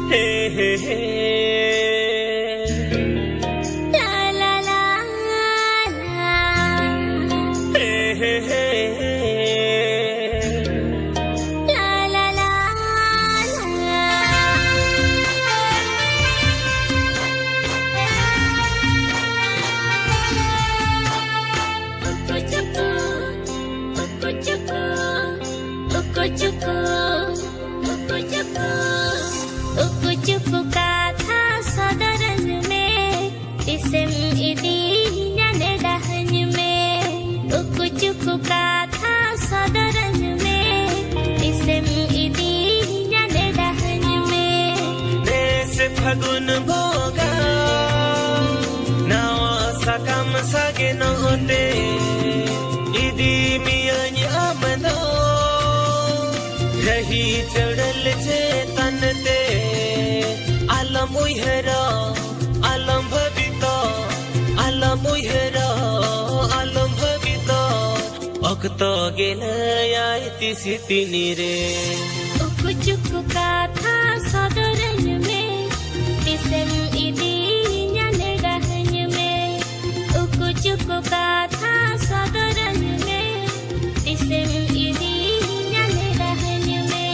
Hey, hey, hey. La la la la. Hey, hey, hey. La la la la. Uku kata saudaranya me Isem idinya nedahnya me Uku kata saudaranya me Isem idinya nedahnya me Nese fagun boga Nawa sakam sage note Idi miyanya amano Rahi chadal che tante Alam uihera alam bhabita Alam uihera alam bhabita Okta gelaya tisi tinire Uku kata saudaranya me Isem idinya nedahnya me Uku kata saudaranya me Isem idinya nedahnya me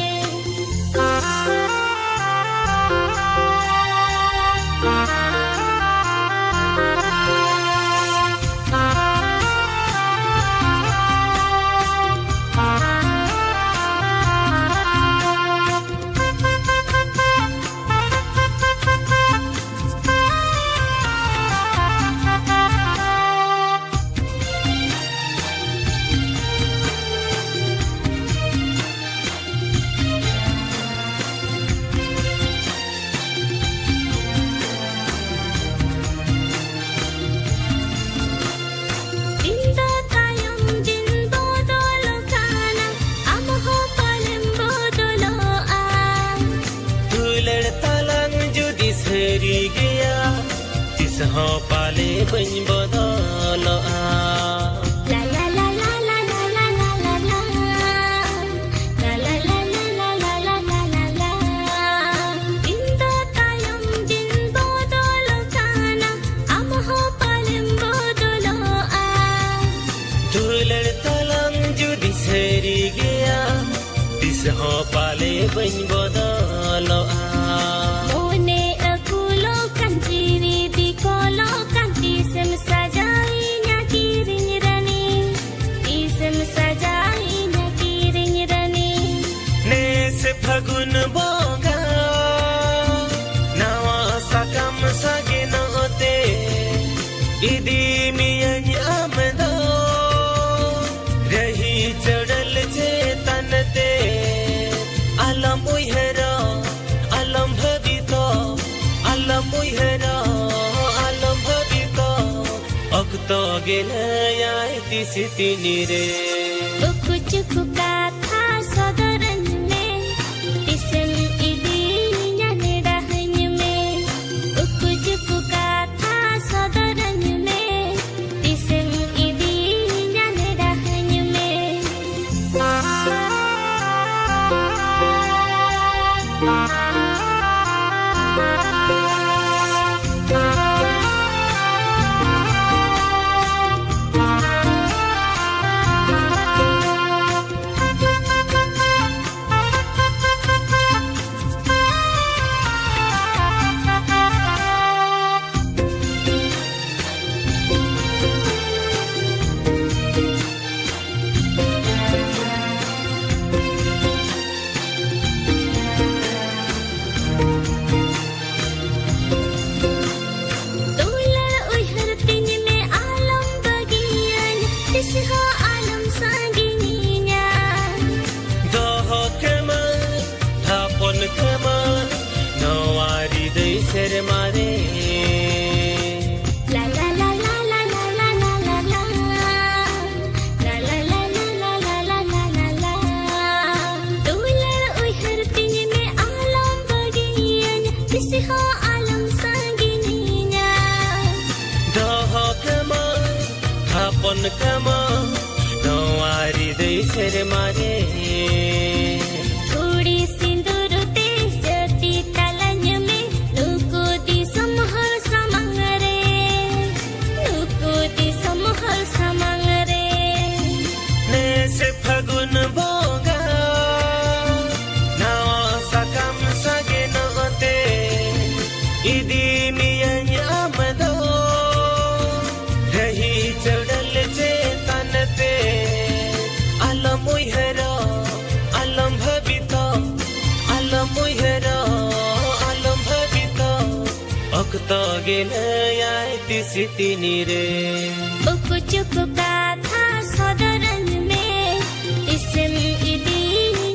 Ho pale bany bodolo a La la la la la la la la la la La la la la la la la la la la Inda tayam din bodolo kana Amaho palem bodolo a Tular talang judi seri gaya Tis ho pale bany bodolo a Fagun boga Nawa sakam sage note Idi miyanya amado Rahi chadal che tante Alam uihera alam bhabita Alam uihera alam bhabita Okta gelaya tisi tinire Uku kata saudaranya me Isem idinya nedahnya me Uku kata saudaranya me Isem idinya nedahnya me Kama no Nauvari दै सेर मारे थोड़ी सिंदूर ते जती तलंज में नुको दी समहल समंग रे नुको दी समहल समंग रे ने से फगुन बोगा नावा सकम सगे नते इदी मियन आमदो रही चढ़ल चेतन ते अलम मुहरा अलम भविता अलम मुहरा अलम भविता अक्ता गेले आय तिसितिनी रे उकु चुकु गाथा सदरन में इसम इदी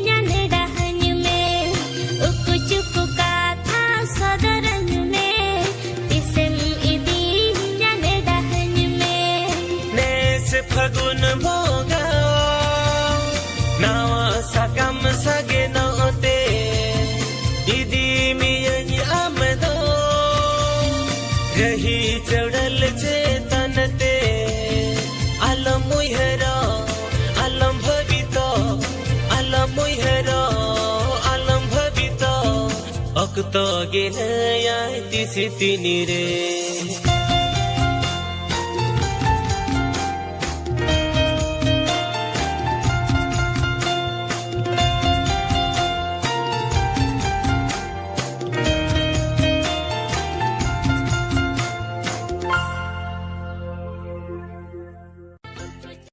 जन डहन में उकु चुकु गाथा सदरन में इसम इदी जन डहन में नेस फगुन भोगा नावा सकम सगे नते इदी मियन आमदो रही चढ़ल चेतन ते अलम मुहरा अलम भविता अलम मुहरा अलम भविता अक्ता गेले आय तिसितिनी रे